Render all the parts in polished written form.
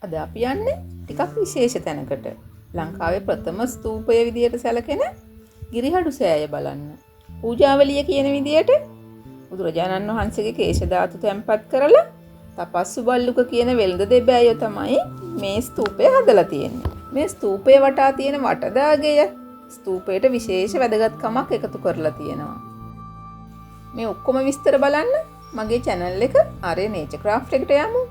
අද අපි යන්නේ ටිකක් විශේෂ තැනකට. ලංකාවේ ප්‍රථම ස්තූපය විදියට සැලකෙන ගිරිහඩු සෑය බලන්න. පූජාවලිය කියන විදියට බුදුරජාණන් වහන්සේගේ කේශ ධාතු තැන්පත් කරලා තපස්සු බල්ලුක කියන වෙළඳ දෙබෑයෝ තමයි මේ ස්තූපය හදලා තියෙන්නේ. මේ ස්තූපය වටා තියෙන වටදාගය ස්තූපයට විශේෂ වැදගත්කමක් එකතු කරලා තියෙනවා. මේ ඔක්කොම විස්තර බලන්න මගේ channel එක ආර්ය නේචර් ක්‍රාෆ්ට් එකට යමු.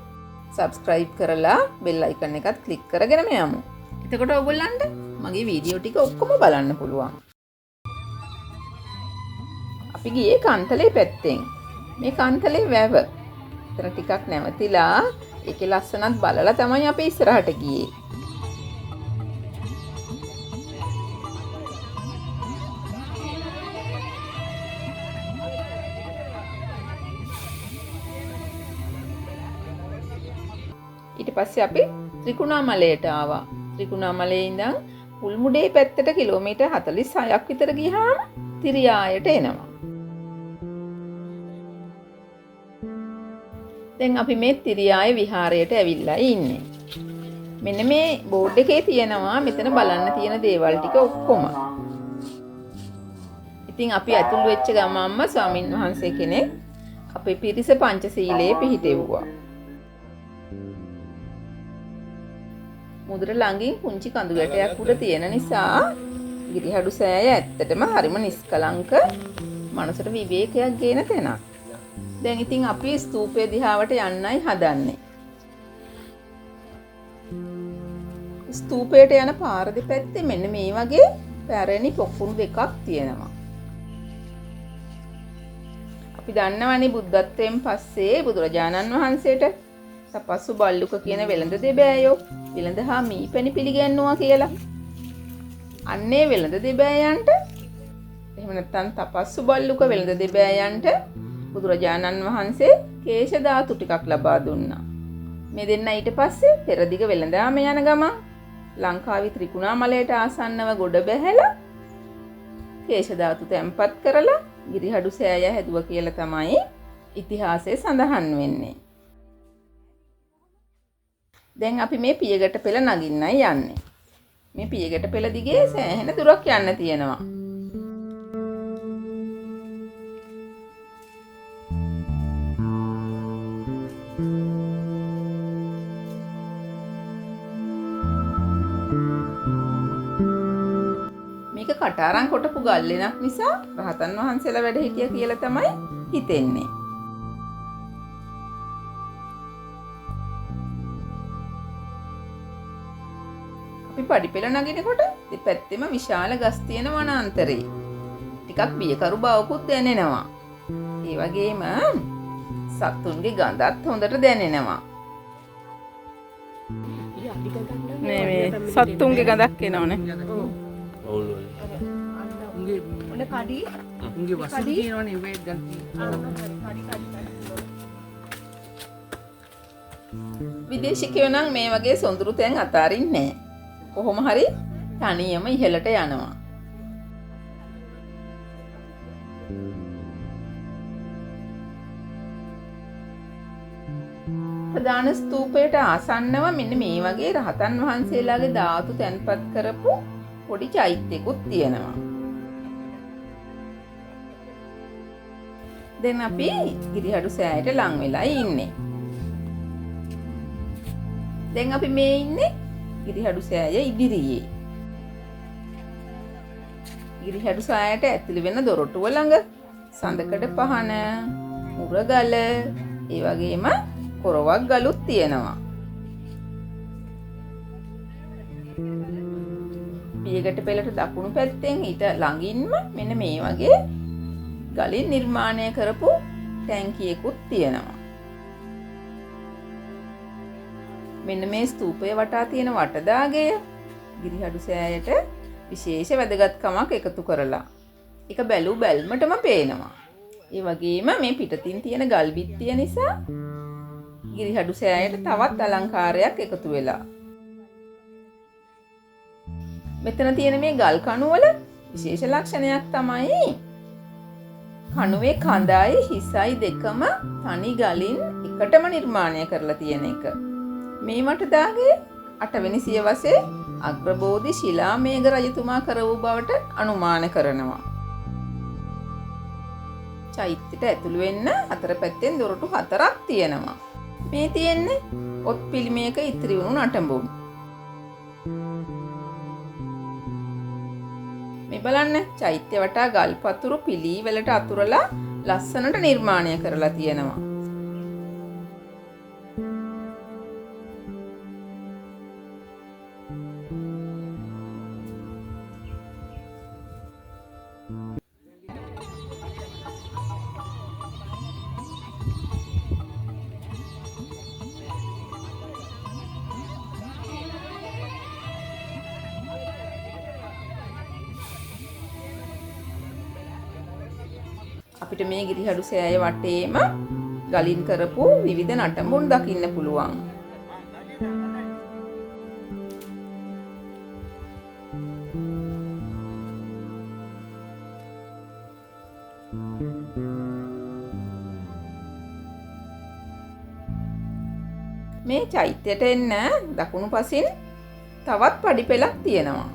subscribe කරලා bell icon එකත් click කරගෙනම යමු. එතකොට ඔයගොල්ලන්ට මගේ වීඩියෝ ටික ඔක්කොම බලන්න පුළුවන්. අපි ගියේ කන්තලේ පැත්තෙන්. මේ කන්තලේ වැව. එතන ටිකක් නැවතිලා ඒකේ ලස්සනත් බලලා තමයි අපි ඉස්සරහට ගියේ. ඊට පස්සේ අපි ත්‍රිකුණාමලයට ආවා. ත්‍රිකුණාමලයේ ඉඳන් පුල්මුඩේ පැත්තට කිලෝමීටර් 46ක් විතර ගියාම තිරියායට එනවා. දැන් අපි මේ තිරියාය විහාරයට ඇවිල්ලා ඉන්නේ. මෙන්න මේ බෝඩ් එකේ තියෙනවා මෙතන බලන්න තියෙන දේවල් ටික ඔක්කොම. ඉතින් අපි ඇතුළු වෙච්ච ගමන්ම ස්වාමින් වහන්සේ කෙනෙක් අපේ පිරිස පංචශීලයේ පිහිටෙව්වා. මුදුර ළඟින් පුංචි කඳු ගැටයක් උඩ තියෙන නිසා ගිරිහඩු සෑය ඇත්තටම හරිම නිස්කලංක මනසට විවේකයක් ගේන තැනක්. දැන් ඉතින් අපි ස්තූපය දිහාවට යන්නයි හදන්නේ. ස්තූපයට යන පාර දෙපැත්තේ මෙන්න මේ වගේ පැරණි පොකුණු දෙකක් තියෙනවා. අපි දන්නවනේ බුද්ධත්වයෙන් පස්සේ බුදුරජාණන් වහන්සේට තපස්සු බල්ලුක කියන වෙළඳ දෙබෑයෝ වෙළඳ හා මීපැණි පිළිගන්නවා කියලා. අන්නේ වෙළඳ දෙබෑයන්ට එහෙම නැත්නම් තපස්සු බල්ලුක වෙළඳ දෙබෑයන්ට බුදුරජාණන් වහන්සේ කේශ ධාතු ටිකක් ලබා දුන්නා. මේ දෙන්න ඊට පස්සේ පෙරදිග වෙළඳාම යන ගමන් ලංකාවේ ත්‍රිකුණාමලයට ආසන්නව ගොඩ බැහැලා කේශ ධාතු තැන්පත් කරලා ගිරිහඩු සෑය හැදුවා කියලා තමයි ඉතිහාසයේ සඳහන් වෙන්නේ. දැන් අපි මේ පියගැට පෙළ නගින්නයි යන්නේ. මේ පියගැට පෙළ දිගේ සෑහෙන දුරක් යන්න තියෙනවා. මේක කටාරම් කොටපු ගල්ලෙනක් නිසා රහතන් වහන්සේලා වැඩ හිටියා කියලා තමයි හිතෙන්නේ. අපි පඩිපෙළ නගිනකොට දෙපැත්තෙම විශාල ගස් තියෙන වනාන්තරේ. ටිකක් බියකරු බවකුත් දැනෙනවා. ඒ වගේම සත්තුන්ගේ ගඳත් හොඳට දැනෙනවා. මේ සත්තුන්ගේ ගඳක් එනවනේ. ඔව්. උනේ කඩි. උන්ගේ වස්තු කියනවනේ වේග ගන්න. විදේශිකයෝ නම් මේ වගේ සොඳුරු තැන් අතාරින්නේ නැහැ. කොහොම හරි තනියම ඉහළට යනවා. ප්‍රධාන ස්තූපයට ආසන්නව මෙන්න මේ වගේ රහතන් වහන්සේලාගේ ධාතු තැන්පත් කරපු පොඩි චෛත්‍යකුත් තියෙනවා. දැන් අපි ගිරිහඩු සෑයට ලං වෙලා ඉන්නේ. දැන් අපි මේ ඉන්නේ ගිරිහඩු සෑය ඉදිරියේ. ගිරිහඩු සෑයට ඇතුළු වෙන දොරටුව ළඟ සඳකඩ පහන, මුරගල, ඒ වගේම කොරවක් ගලුත් තියෙනවා. පියගැට පෙළට දකුණු පැත්තෙන් ඊට ළඟින්ම මෙන්න මේ වගේ ගලින් නිර්මාණය කරපු ටැංකියකුත් තියෙනවා. මෙන්න මේ ස්තූපය වටා තියෙන වටදාගය ගිරිහඩු සෑයට විශේෂ වැදගත්කමක් එකතු කරලා. ඒක බැලු බැල්මටම පේනවා. ඒ වගේම මේ පිටතින් තියෙන ගල් බිත්තිය නිසා ගිරිහඩු සෑයට තවත් අලංකාරයක් එකතු වෙලා. මෙතන තියෙන මේ ගල් කණු වල විශේෂ ලක්ෂණයක් තමයි කණුවේ කඳයි හිසයි දෙකම තනි ගලින් එකටම නිර්මාණය කරලා තියෙන එක. මේ වටදාගේ 8 වෙනි සියවසේ අග්‍රබෝධි ශිලාමේඝ රජතුමා කර වූ බවට අනුමාන කරනවා. චෛත්‍යයට ඇතුළු වෙන්න අතර පැත්තෙන් දොරටු 4ක් තියෙනවා. මේ තියෙන්නේ ඔත් පිළිමයක ඉතිරි වුණු නටඹුන්. මේ බලන්න චෛත්‍ය වටා ගල් පතුරු පිළිවෙලට අතුරලා ලස්සනට නිර්මාණය කරලා තියෙනවා. අපිට මේ ගිරිහඩු සෑය වටේම ගලින් කරපු විවිධ නටඹුන් දකින්න පුළුවන්. මේ චෛත්‍යයට එන්න දකුණු පසින් තවත් පඩිපෙළක් තියෙනවා.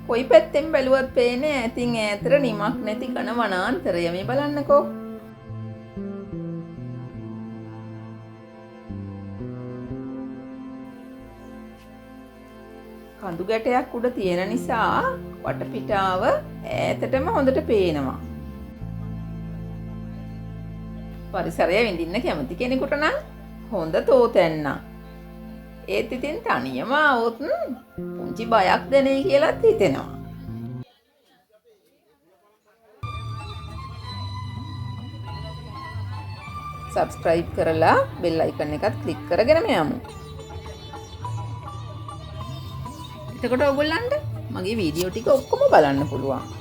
කොයි පැත්තෙන් බැලුවත් පේන්නේ ඈතින් ඈතට නිමක් නැති කන වනාන්තරය. මේ බලන්නකෝ. කඳු ගැටයක් උඩ තියෙන නිසා වටපිටාව ඈතටම හොඳට පේනවා. පරිසරය විඳින්න කැමති කෙනෙකුට නම් හොඳ තෝතැන්න. ඒත් ඉතින් තනියම આવොත් පුංචි බයක් දැනෙයි කියලාත් හිතෙනවා. සබ්ස්ක්‍රයිබ් කරලා බෙල් අයිකන් එකත් ක්ලික් කරගෙන යමු. එතකොට ඔයගොල්ලන්ට මගේ වීඩියෝ ටික ඔක්කොම බලන්න පුළුවන්.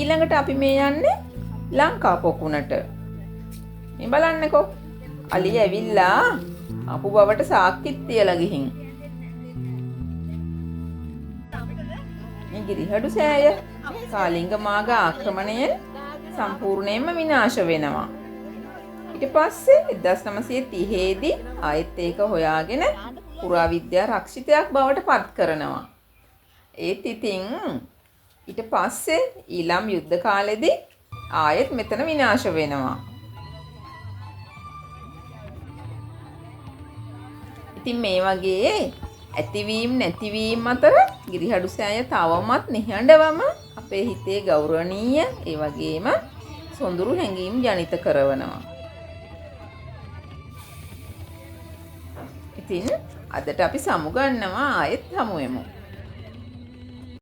ඊළඟට අපි මේ යන්නේ ලංකා පොකුණට. මේ බලන්නකෝ. අලි ඇවිල්ලා අපු බවට සාක්කිත් තියලා ගිහින්. මේ ගිරිහඩු සෑය කාලිංග මාග ආක්‍රමණයෙන් සම්පූර්ණයෙන්ම විනාශ වෙනවා. ඊට පස්සේ 1930 දී ආයෙත් ඒක හොයාගෙන පුරාවිද්‍යා රක්ෂිතයක් බවට පත් කරනවා. ඒත් ඉතින් ඊට පස්සේ ඊළම් යුද්ධ කාලෙදී ආයෙත් මෙතන විනාශ වෙනවා. ඉතින් මේ වගේ ඇතිවීම නැතිවීම අතර ගිරිහඩු සෑය තවමත් නිහඬවම අපේ හිතේ ගෞරවණීය ඒ වගේම සොඳුරු හැඟීම් ජනිත කරනවා. ඉතින් අදට අපි සමුගන්නවා ආයෙත් හමු වෙමු.